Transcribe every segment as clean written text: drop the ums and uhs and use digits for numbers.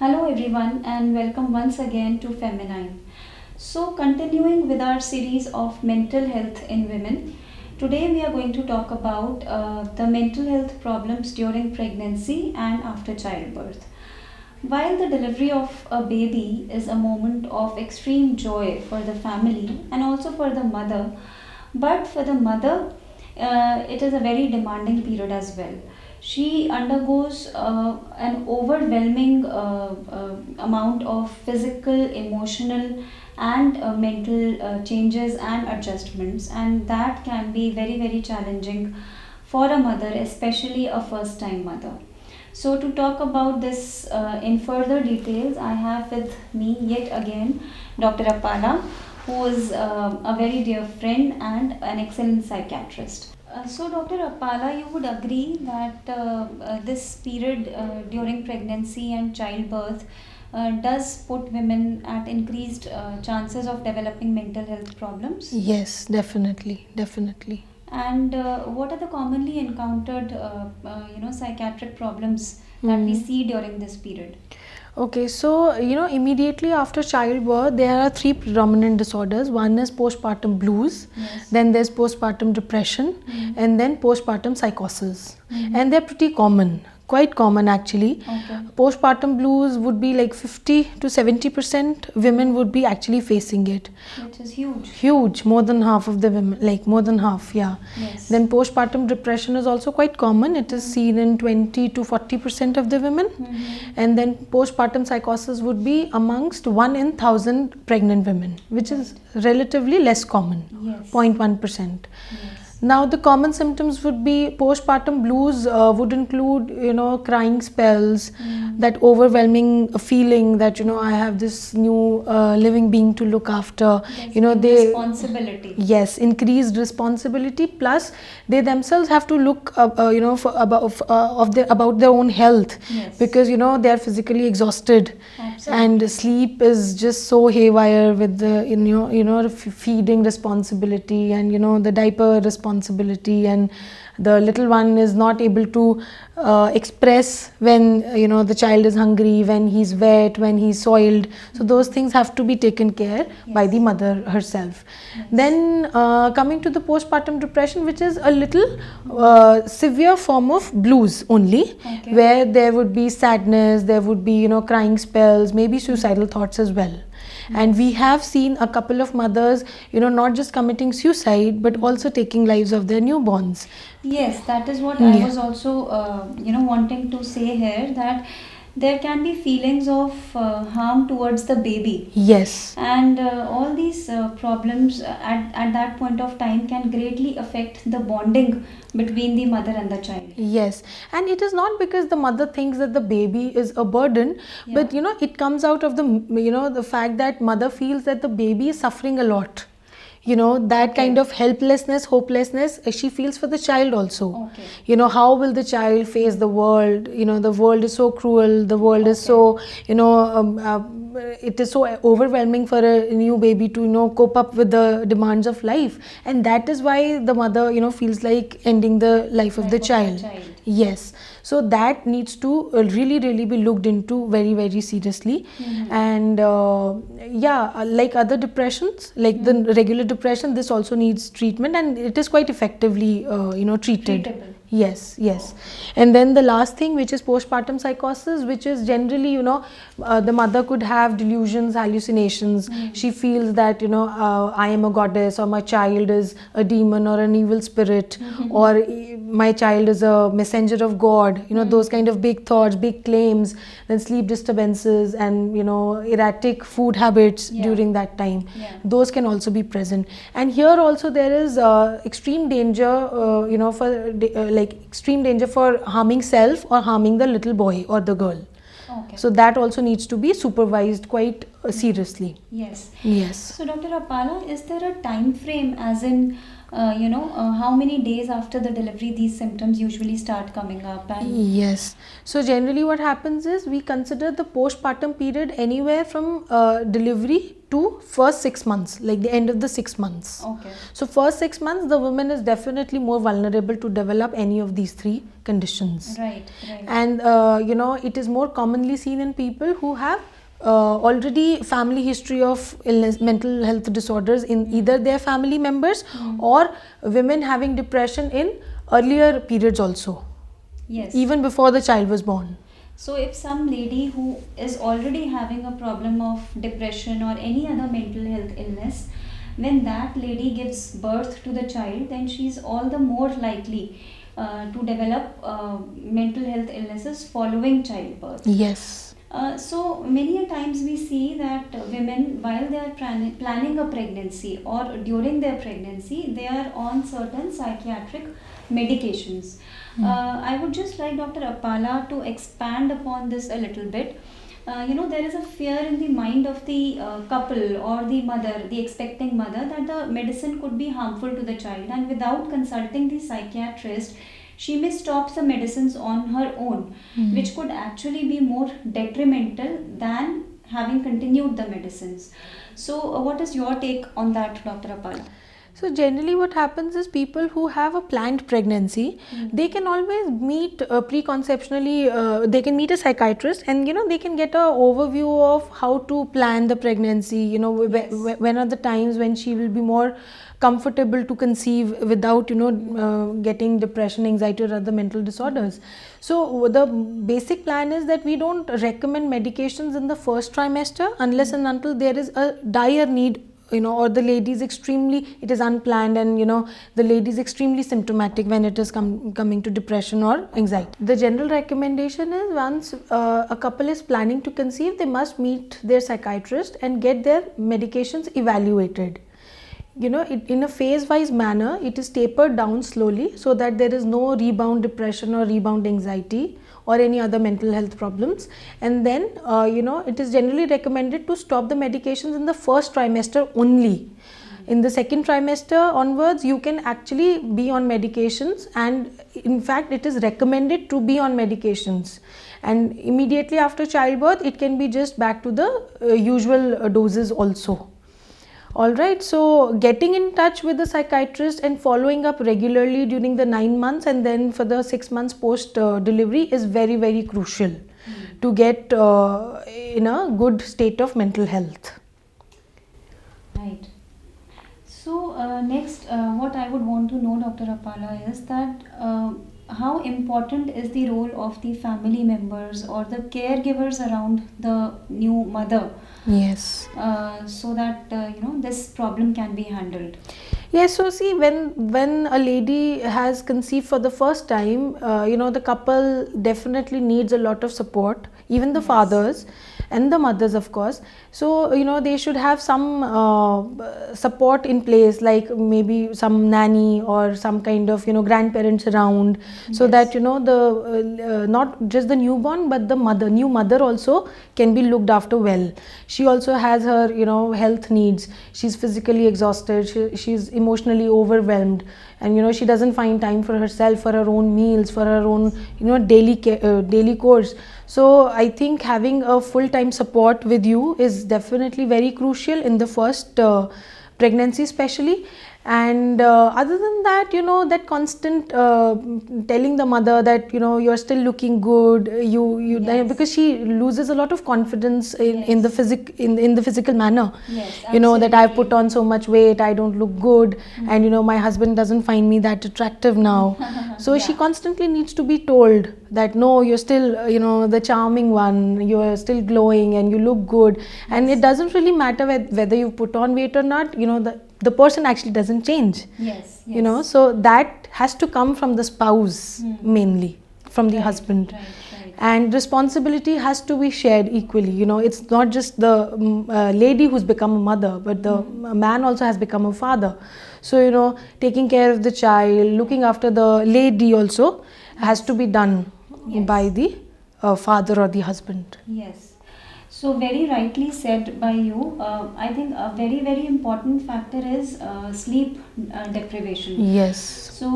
Hello everyone and welcome once again to Feminine. So continuing with our series of mental health in women, today we are going to talk about the mental health problems during pregnancy and after childbirth. While the delivery of a baby is a moment of extreme joy for the family and also for the mother, but for the mother, it is a very demanding period as well. She undergoes an overwhelming amount of physical, emotional, and mental changes and adjustments, and that can be very, very challenging for a mother, especially a first time mother. So, to talk about this in further details, I have with me yet again Dr. Apala, who is a very dear friend and an excellent psychiatrist. So, Dr. Apala, you would agree that this period during pregnancy and childbirth does put women at increased chances of developing mental health problems? Yes, definitely, definitely. And what are the commonly encountered, psychiatric problems that we see during this period? Okay, so immediately after childbirth, there are three predominant disorders. One is postpartum blues, Yes. then there's postpartum depression, and then postpartum psychosis. And they're pretty common, quite common actually. Okay. Postpartum blues would be like 50 to 70% women would be actually facing it. Which is huge. Huge, more than half of the women, like more than half, yeah. Yes. Then postpartum depression is also quite common. It is seen in 20 to 40% of the women. And then postpartum psychosis would be amongst 1 in 1,000 pregnant women, which is relatively less common, Yes. 0.1%. Yes. Now the common symptoms would be postpartum blues would include crying spells, that overwhelming feeling that I have this new living being to look after. There's They responsibility. yes, increased responsibility, plus they themselves have to look for about their own health. Yes. Because they are physically exhausted. Absolutely. And sleep is just so haywire with the feeding responsibility and the diaper responsibility, and the little one is not able to express when the child is hungry, when he's wet, when he's soiled. So those things have to be taken care by the mother herself. Then coming to the postpartum depression, which is a little severe form of blues only, Okay. where there would be sadness, there would be crying spells, maybe suicidal thoughts as well. And we have seen a couple of mothers not just committing suicide but also taking lives of their newborns. Yes, that is what I Yeah. was also, wanting to say here, that there can be feelings of harm towards the baby. Yes. And all these problems at that point of time can greatly affect the bonding between the mother and the child. Yes, and it is not because the mother thinks that the baby is a burden, but it comes out of the fact that mother feels that the baby is suffering a lot. That kind of helplessness, hopelessness she feels for the child also. Okay. How will the child face the world? The world is so cruel, the world is so, it is so overwhelming for a new baby to cope up with the demands of life, and that is why the mother feels like ending the life of the child. Yes, so that needs to really be looked into very very seriously. And like other depressions, like the regular depression, this also needs treatment, and it is quite effectively treated. Treatable. Yes. And then the last thing, which is postpartum psychosis, which is generally the mother could have delusions, hallucinations. She feels that I am a goddess, or my child is a demon or an evil spirit, or my child is a messenger of God. Those kind of big thoughts, big claims. Then sleep disturbances and erratic food habits during that time. Those can also be present. And here also there is extreme danger extreme danger for harming self or harming the little boy or the girl. Okay. So that also needs to be supervised quite seriously. Yes. Yes. So, Dr. Apala, is there a time frame, as in, how many days after the delivery these symptoms usually start coming up? And Yes. So generally what happens is we consider the postpartum period anywhere from delivery to first 6 months, like the end of the 6 months. Okay. So first 6 months, the woman is definitely more vulnerable to develop any of these three conditions. Right, right. And it is more commonly seen in people who have already family history of illness, mental health disorders in either their family members or women having depression in earlier periods also, Yes. even before the child was born. So if some lady who is already having a problem of depression or any other mental health illness, when that lady gives birth to the child, then she's all the more likely to develop mental health illnesses following childbirth. Yes. So many a times we see that women, while they are planning a pregnancy or during their pregnancy, they are on certain psychiatric medications. I would just like Dr. Appala to expand upon this a little bit. There is a fear in the mind of the couple or the mother, the expecting mother, that the medicine could be harmful to the child, and without consulting the psychiatrist, she may stop the medicines on her own, which could actually be more detrimental than having continued the medicines. So, what is your take on that, Dr. Appala? So generally what happens is people who have a planned pregnancy, they can always meet preconceptionally, they can meet a psychiatrist, and they can get a overview of how to plan the pregnancy, when are the times when she will be more comfortable to conceive without getting depression, anxiety or other mental disorders. So the basic plan is that we don't recommend medications in the first trimester unless and until there is a dire need, or the lady is it is unplanned, and the lady is extremely symptomatic when it is coming to depression or anxiety. The general recommendation is, once a couple is planning to conceive, they must meet their psychiatrist and get their medications evaluated. In a phase-wise manner, it is tapered down slowly so that there is no rebound depression or rebound anxiety or any other mental health problems. And then, it is generally recommended to stop the medications in the first trimester only. In the second trimester onwards, you can actually be on medications, and in fact, it is recommended to be on medications. And immediately after childbirth, it can be just back to the usual doses also. Alright, so getting in touch with the psychiatrist and following up regularly during the 9 months and then for the 6 months post delivery is very, very crucial to get in a good state of mental health. Right. So next, what I would want to know, Dr. Appala, is that how important is the role of the family members or the caregivers around the new mother? Yes. So that this problem can be handled. Yes, so see, when a lady has conceived for the first time, the couple definitely needs a lot of support, even the fathers and the mothers, of course. So they should have some support in place, like maybe some nanny or some kind of grandparents around, so that the not just the newborn but the new mother also can be looked after well. She also has her health needs. She's physically exhausted, she's emotionally overwhelmed, and she doesn't find time for herself, for her own meals, for her own daily course. So I think having a full-time support with you is definitely very crucial in the first pregnancy especially. And other than that, that constant telling the mother that you're still looking good, because she loses a lot of confidence in the physical manner. Yes, That I've put on so much weight, I don't look good, and my husband doesn't find me that attractive now. So she constantly needs to be told that no, you're still the charming one, you're still glowing and you look good, and it doesn't really matter whether you put on weight or not. The person actually doesn't change. Yes. So that has to come from the spouse mainly, from the husband. Right. And responsibility has to be shared equally. It's not just the lady who's become a mother, but the man also has become a father. So taking care of the child, looking after the lady also has to be done by the father or the husband. Yes. So very rightly said by you. I think a very, very important factor is sleep deprivation. Yes. So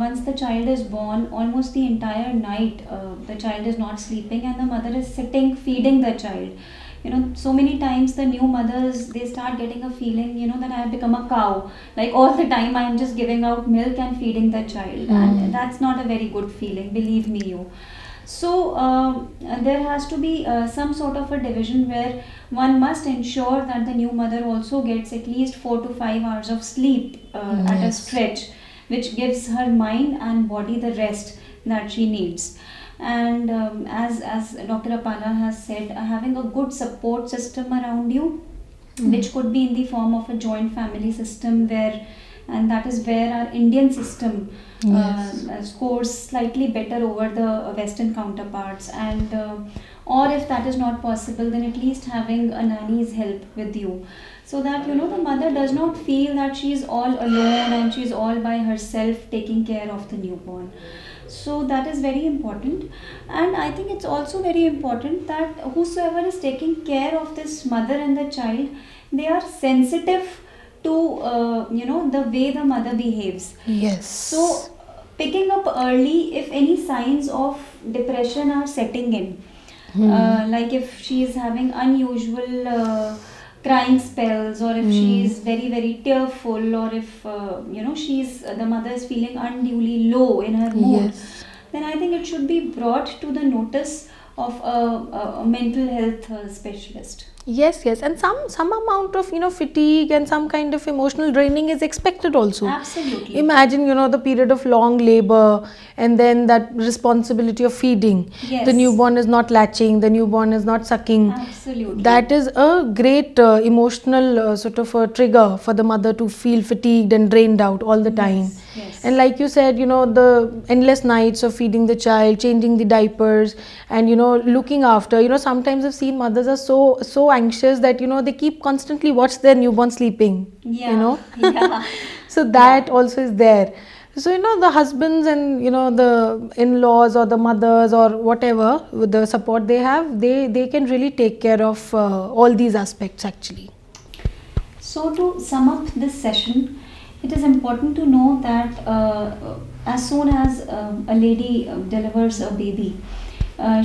once the child is born, almost the entire night the child is not sleeping and the mother is sitting feeding the child. So many times the new mothers, they start getting a feeling, that I have become a cow. Like all the time I am just giving out milk and feeding the child, and that's not a very good feeling, believe me you. So there has to be some sort of a division where one must ensure that the new mother also gets at least 4 to 5 hours of sleep at a stretch, which gives her mind and body the rest that she needs. And as Dr. Apala has said, having a good support system around you, which could be in the form of a joint family system, where and that is where our Indian system scores slightly better over the Western counterparts. And or if that is not possible, then at least having a nanny's help with you, so that the mother does not feel that she is all alone and she is all by herself taking care of the newborn. So that is very important. And I think it's also very important that whosoever is taking care of this mother and the child, they are sensitive to the way the mother behaves. Yes. So picking up early if any signs of depression are setting in, like if she is having unusual crying spells, or if she is very very tearful, or if the mother is feeling unduly low in her mood, then I think it should be brought to the notice of a mental health specialist. Yes, and some amount of fatigue and some kind of emotional draining is expected also. Absolutely. Imagine the period of long labor, and then that responsibility of feeding. Yes. The newborn is not latching, the newborn is not sucking. Absolutely. That is a great emotional sort of a trigger for the mother to feel fatigued and drained out all the time. Yes. And like you said, the endless nights of feeding the child, changing the diapers, and looking after. Sometimes I've seen mothers are so anxious that they keep constantly watch their newborn sleeping. Yeah. So that also is there. So the husbands and the in-laws or the mothers or whatever, with the support they have, they can really take care of all these aspects actually. So to sum up this session, it is important to know that as soon as a lady delivers a baby,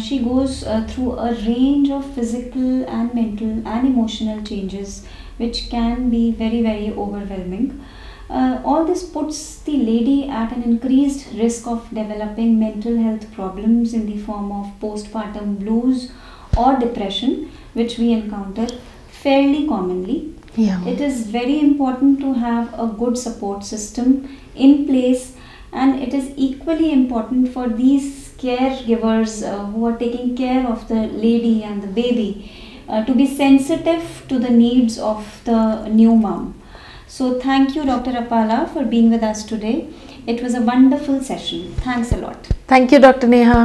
she goes through a range of physical and mental and emotional changes, which can be very very overwhelming. All this puts the lady at an increased risk of developing mental health problems in the form of postpartum blues or depression, which we encounter fairly commonly. Yeah. It is very important to have a good support system in place, and it is equally important for these caregivers who are taking care of the lady and the baby to be sensitive to the needs of the new mom. So thank you, Dr. Apala, for being with us today. It was a wonderful session. Thanks a lot. Thank you, Dr. Neha.